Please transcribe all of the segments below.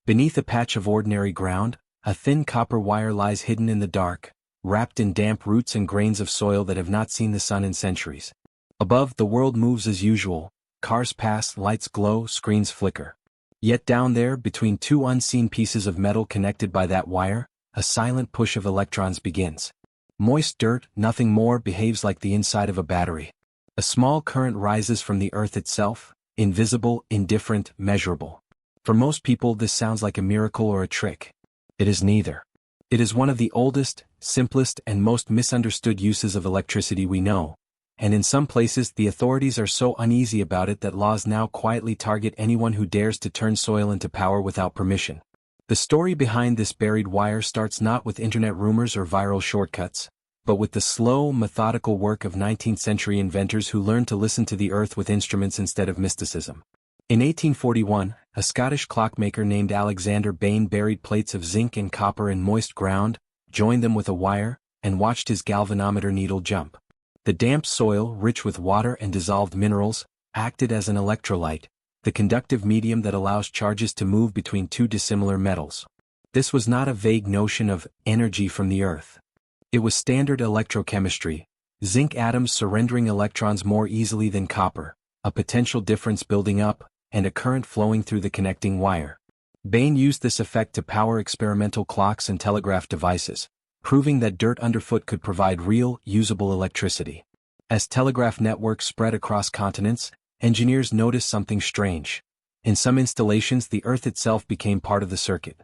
Beneath a patch of ordinary ground, a thin copper wire lies hidden in the dark, wrapped in damp roots and grains of soil that have not seen the sun in centuries. Above, the world moves as usual. Cars pass, lights glow, screens flicker. Yet down there, between two unseen pieces of metal connected by that wire, a silent push of electrons begins. Moist dirt, nothing more, behaves like the inside of a battery. A small current rises from the earth itself, invisible, indifferent, measurable. For most people, this sounds like a miracle or a trick. It is neither. It is one of the oldest, simplest, and most misunderstood uses of electricity we know, and in some places the authorities are so uneasy about it that laws now quietly target anyone who dares to turn soil into power without permission. The story behind this buried wire starts not with internet rumors or viral shortcuts, but with the slow, methodical work of 19th-century inventors who learned to listen to the earth with instruments instead of mysticism. In 1841, a Scottish clockmaker named Alexander Bain buried plates of zinc and copper in moist ground, joined them with a wire, and watched his galvanometer needle jump. The damp soil, rich with water and dissolved minerals, acted as an electrolyte, the conductive medium that allows charges to move between two dissimilar metals. This was not a vague notion of energy from the earth. It was standard electrochemistry, zinc atoms surrendering electrons more easily than copper, a potential difference building up, and a current flowing through the connecting wire. Bain used this effect to power experimental clocks and telegraph devices, proving that dirt underfoot could provide real, usable electricity. As telegraph networks spread across continents, engineers noticed something strange. In some installations, the earth itself became part of the circuit.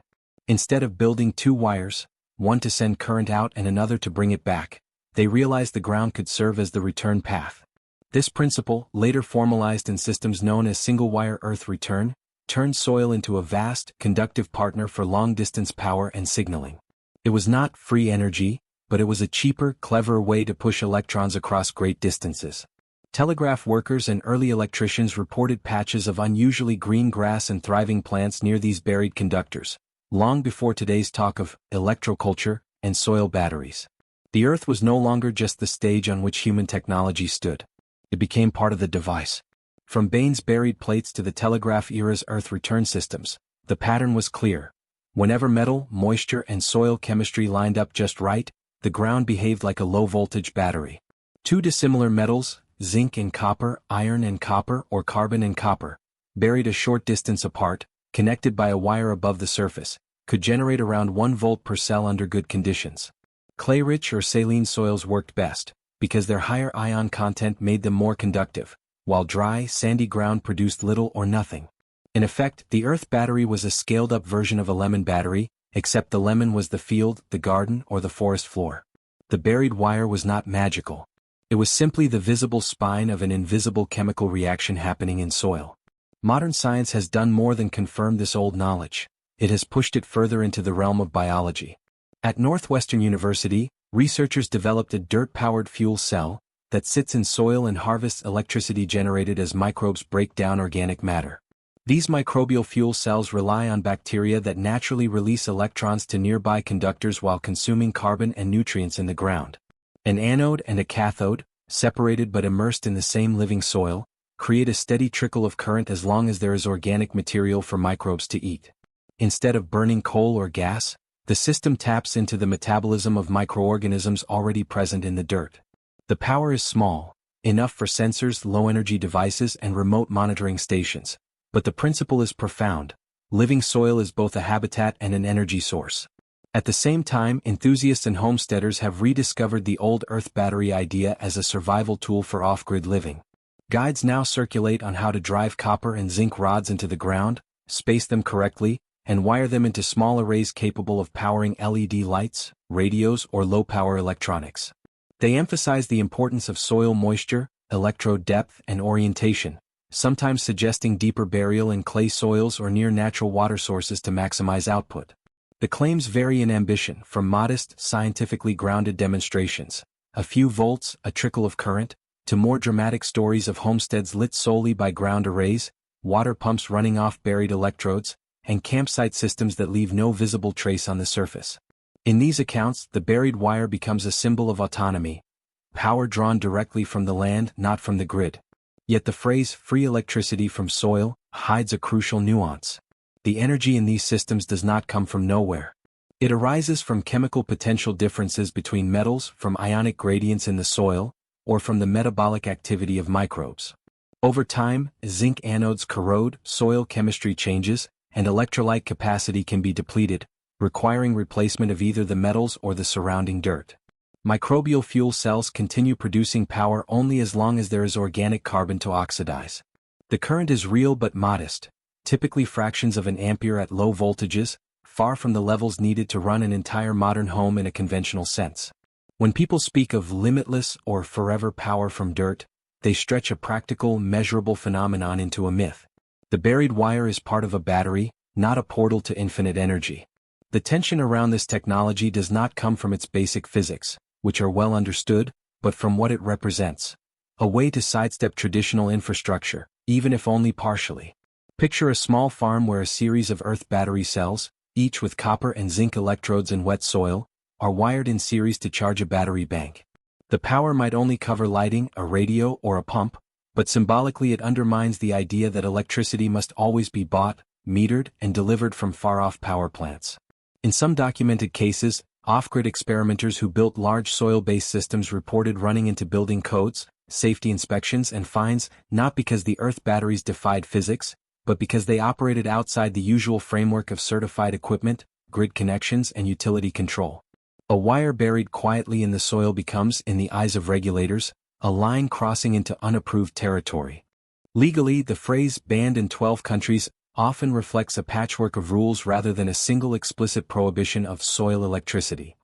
Instead of building two wires, one to send current out and another to bring it back, they realized the ground could serve as the return path. This principle, later formalized in systems known as single-wire earth return, turned soil into a vast, conductive partner for long-distance power and signaling. It was not free energy, but it was a cheaper, cleverer way to push electrons across great distances. Telegraph workers and early electricians reported patches of unusually green grass and thriving plants near these buried conductors, long before today's talk of electroculture and soil batteries. The earth was no longer just the stage on which human technology stood. It became part of the device. From Bain's buried plates to the telegraph era's earth return systems, the pattern was clear. Whenever metal, moisture, and soil chemistry lined up just right, the ground behaved like a low-voltage battery. Two dissimilar metals, zinc and copper, iron and copper, or carbon and copper, buried a short distance apart, connected by a wire above the surface, could generate around 1 volt per cell under good conditions. Clay-rich or saline soils worked best, because their higher ion content made them more conductive, while dry, sandy ground produced little or nothing. In effect, the earth battery was a scaled-up version of a lemon battery, except the lemon was the field, the garden, or the forest floor. The buried wire was not magical. It was simply the visible spine of an invisible chemical reaction happening in soil. Modern science has done more than confirm this old knowledge. It has pushed it further into the realm of biology. At Northwestern University, researchers developed a dirt-powered fuel cell that sits in soil and harvests electricity generated as microbes break down organic matter. These microbial fuel cells rely on bacteria that naturally release electrons to nearby conductors while consuming carbon and nutrients in the ground. An anode and a cathode, separated but immersed in the same living soil, create a steady trickle of current as long as there is organic material for microbes to eat. Instead of burning coal or gas, the system taps into the metabolism of microorganisms already present in the dirt. The power is small, enough for sensors, low-energy devices, and remote monitoring stations. But the principle is profound. Living soil is both a habitat and an energy source. At the same time, enthusiasts and homesteaders have rediscovered the old earth battery idea as a survival tool for off-grid living. Guides now circulate on how to drive copper and zinc rods into the ground, space them correctly, and wire them into small arrays capable of powering LED lights, radios, or low-power electronics. They emphasize the importance of soil moisture, electrode depth, and orientation, sometimes suggesting deeper burial in clay soils or near natural water sources to maximize output. The claims vary in ambition, from modest, scientifically grounded demonstrations, a few volts, a trickle of current, to more dramatic stories of homesteads lit solely by ground arrays, water pumps running off buried electrodes, and campsite systems that leave no visible trace on the surface. In these accounts, the buried wire becomes a symbol of autonomy, power drawn directly from the land, not from the grid. Yet the phrase, free electricity from soil, hides a crucial nuance. The energy in these systems does not come from nowhere. It arises from chemical potential differences between metals, from ionic gradients in the soil, or from the metabolic activity of microbes. Over time, zinc anodes corrode, soil chemistry changes, and electrolyte capacity can be depleted, requiring replacement of either the metals or the surrounding dirt. Microbial fuel cells continue producing power only as long as there is organic carbon to oxidize. The current is real but modest, typically fractions of an ampere at low voltages, far from the levels needed to run an entire modern home in a conventional sense. When people speak of limitless or forever power from dirt, they stretch a practical, measurable phenomenon into a myth. The buried wire is part of a battery, not a portal to infinite energy. The tension around this technology does not come from its basic physics, which are well understood, but from what it represents. A way to sidestep traditional infrastructure, even if only partially. Picture a small farm where a series of earth battery cells, each with copper and zinc electrodes in wet soil, are wired in series to charge a battery bank. The power might only cover lighting, a radio, or a pump, but symbolically it undermines the idea that electricity must always be bought, metered, and delivered from far-off power plants. In some documented cases, off-grid experimenters who built large soil-based systems reported running into building codes, safety inspections, and fines, not because the earth batteries defied physics, but because they operated outside the usual framework of certified equipment, grid connections, and utility control. A wire buried quietly in the soil becomes, in the eyes of regulators, a line crossing into unapproved territory. Legally, the phrase "banned in 12 countries" often reflects a patchwork of rules rather than a single explicit prohibition of soil electricity.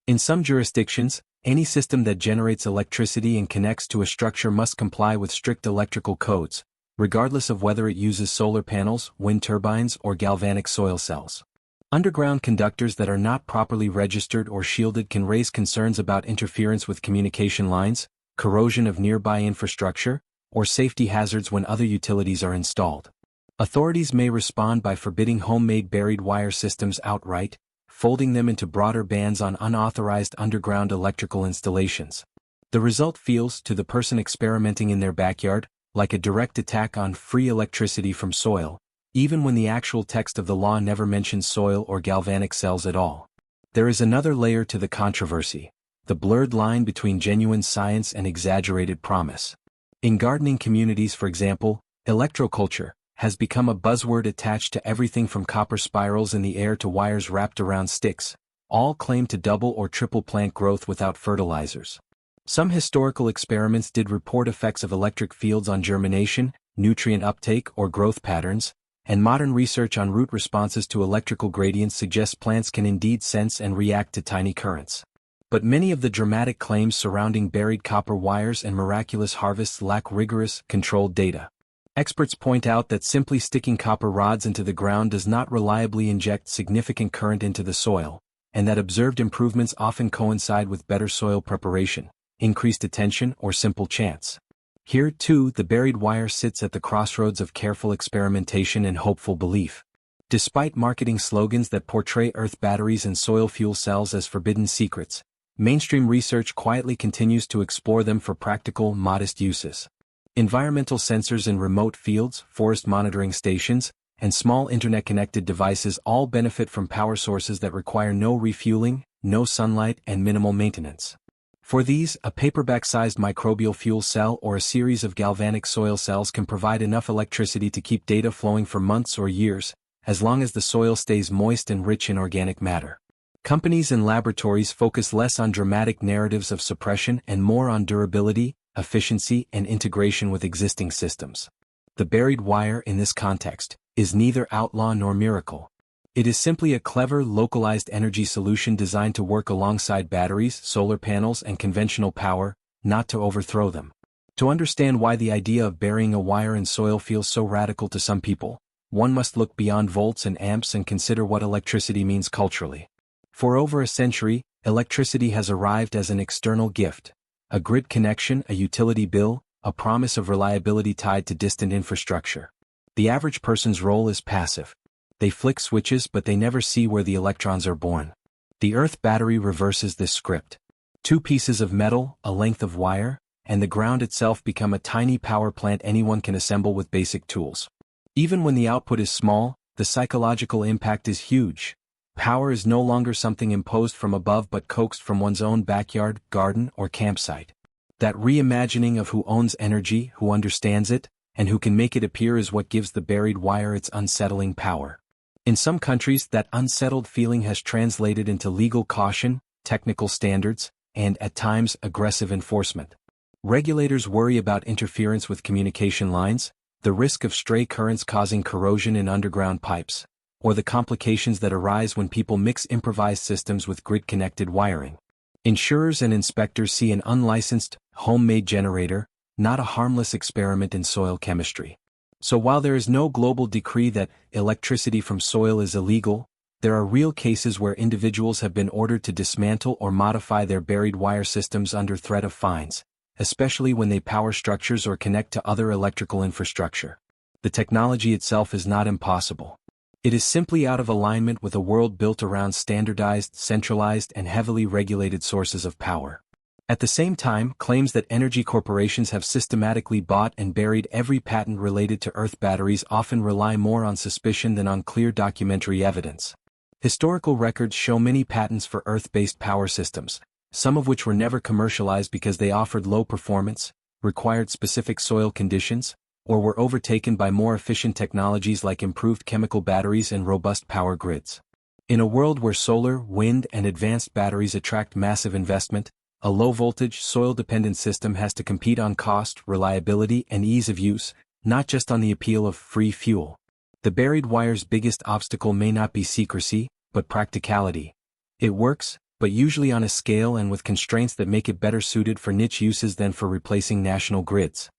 In some jurisdictions, any system that generates electricity and connects to a structure must comply with strict electrical codes, regardless of whether it uses solar panels, wind turbines, or galvanic soil cells. Underground conductors that are not properly registered or shielded can raise concerns about interference with communication lines, corrosion of nearby infrastructure, or safety hazards when other utilities are installed. Authorities may respond by forbidding homemade buried wire systems outright, folding them into broader bans on unauthorized underground electrical installations. The result feels, to the person experimenting in their backyard, like a direct attack on free electricity from soil, even when the actual text of the law never mentions soil or galvanic cells at all. There is another layer to the controversy: the blurred line between genuine science and exaggerated promise. In gardening communities, for example, electroculture has become a buzzword attached to everything from copper spirals in the air to wires wrapped around sticks, all claim to double or triple plant growth without fertilizers. Some historical experiments did report effects of electric fields on germination, nutrient uptake, or growth patterns, and modern research on root responses to electrical gradients suggests plants can indeed sense and react to tiny currents. But many of the dramatic claims surrounding buried copper wires and miraculous harvests lack rigorous, controlled data. Experts point out that simply sticking copper rods into the ground does not reliably inject significant current into the soil, and that observed improvements often coincide with better soil preparation, increased attention, or simple chance. Here, too, the buried wire sits at the crossroads of careful experimentation and hopeful belief. Despite marketing slogans that portray earth batteries and soil fuel cells as forbidden secrets, mainstream research quietly continues to explore them for practical, modest uses. Environmental sensors in remote fields, forest monitoring stations, and small internet-connected devices all benefit from power sources that require no refueling, no sunlight, and minimal maintenance. For these, a paperback-sized microbial fuel cell or a series of galvanic soil cells can provide enough electricity to keep data flowing for months or years, as long as the soil stays moist and rich in organic matter. Companies and laboratories focus less on dramatic narratives of suppression and more on durability, efficiency, and integration with existing systems. The buried wire, in this context, is neither outlaw nor miracle. It is simply a clever, localized energy solution designed to work alongside batteries, solar panels, and conventional power, not to overthrow them. To understand why the idea of burying a wire in soil feels so radical to some people, one must look beyond volts and amps and consider what electricity means culturally. For over a century, electricity has arrived as an external gift. A grid connection, a utility bill, a promise of reliability tied to distant infrastructure. The average person's role is passive. They flick switches but they never see where the electrons are born. The earth battery reverses this script. 2 pieces of metal, a length of wire, and the ground itself become a tiny power plant anyone can assemble with basic tools. Even when the output is small, the psychological impact is huge. Power is no longer something imposed from above but coaxed from one's own backyard, garden, or campsite. That reimagining of who owns energy, who understands it, and who can make it appear is what gives the buried wire its unsettling power. In some countries, that unsettled feeling has translated into legal caution, technical standards, and, at times, aggressive enforcement. Regulators worry about interference with communication lines, the risk of stray currents causing corrosion in underground pipes, or the complications that arise when people mix improvised systems with grid-connected wiring. Insurers and inspectors see an unlicensed, homemade generator, not a harmless experiment in soil chemistry. So while there is no global decree that electricity from soil is illegal, there are real cases where individuals have been ordered to dismantle or modify their buried wire systems under threat of fines, especially when they power structures or connect to other electrical infrastructure. The technology itself is not impossible. It is simply out of alignment with a world built around standardized, centralized, and heavily regulated sources of power. At the same time, claims that energy corporations have systematically bought and buried every patent related to earth batteries often rely more on suspicion than on clear documentary evidence. Historical records show many patents for earth-based power systems, some of which were never commercialized because they offered low performance, required specific soil conditions, or were overtaken by more efficient technologies like improved chemical batteries and robust power grids. In a world where solar, wind, and advanced batteries attract massive investment, a low-voltage, soil-dependent system has to compete on cost, reliability, and ease of use, not just on the appeal of free fuel. The buried wire's biggest obstacle may not be secrecy, but practicality. It works, but usually on a scale and with constraints that make it better suited for niche uses than for replacing national grids.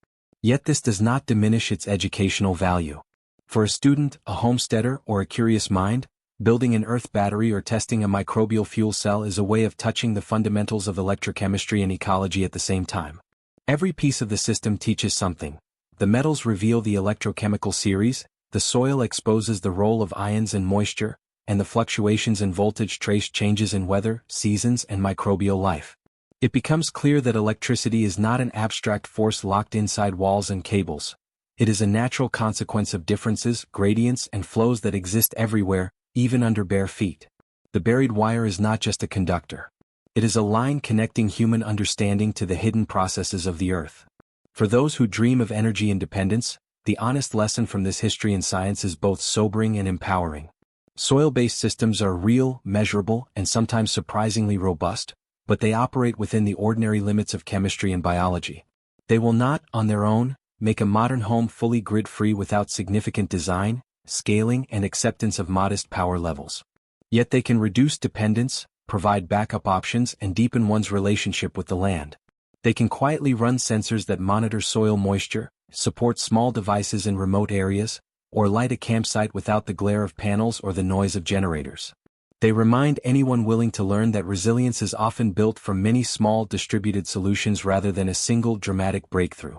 Yet this does not diminish its educational value. For a student, a homesteader, or a curious mind, building an earth battery or testing a microbial fuel cell is a way of touching the fundamentals of electrochemistry and ecology at the same time. Every piece of the system teaches something. The metals reveal the electrochemical series, the soil exposes the role of ions and moisture, and the fluctuations in voltage trace changes in weather, seasons, and microbial life. It becomes clear that electricity is not an abstract force locked inside walls and cables. It is a natural consequence of differences, gradients, and flows that exist everywhere, even under bare feet. The buried wire is not just a conductor. It is a line connecting human understanding to the hidden processes of the earth. For those who dream of energy independence, the honest lesson from this history in science is both sobering and empowering. Soil-based systems are real, measurable, and sometimes surprisingly robust, but they operate within the ordinary limits of chemistry and biology. They will not, on their own, make a modern home fully grid-free without significant design, scaling, and acceptance of modest power levels. Yet they can reduce dependence, provide backup options, and deepen one's relationship with the land. They can quietly run sensors that monitor soil moisture, support small devices in remote areas, or light a campsite without the glare of panels or the noise of generators. They remind anyone willing to learn that resilience is often built from many small distributed solutions rather than a single dramatic breakthrough.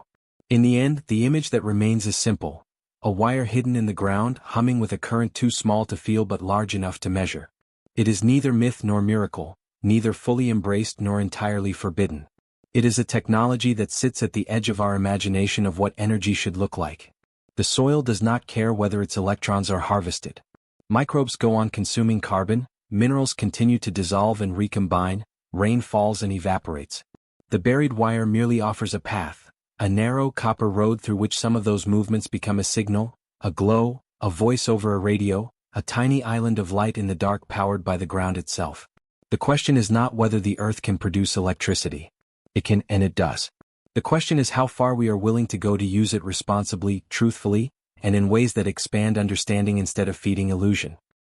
In the end, the image that remains is simple. A wire hidden in the ground, humming with a current too small to feel but large enough to measure. It is neither myth nor miracle, neither fully embraced nor entirely forbidden. It is a technology that sits at the edge of our imagination of what energy should look like. The soil does not care whether its electrons are harvested. Microbes go on consuming carbon, minerals continue to dissolve and recombine, rain falls and evaporates. The buried wire merely offers a path, a narrow copper road through which some of those movements become a signal, a glow, a voice over a radio, a tiny island of light in the dark powered by the ground itself. The question is not whether the earth can produce electricity. It can, and it does. The question is how far we are willing to go to use it responsibly, truthfully, and in ways that expand understanding instead of feeding illusion.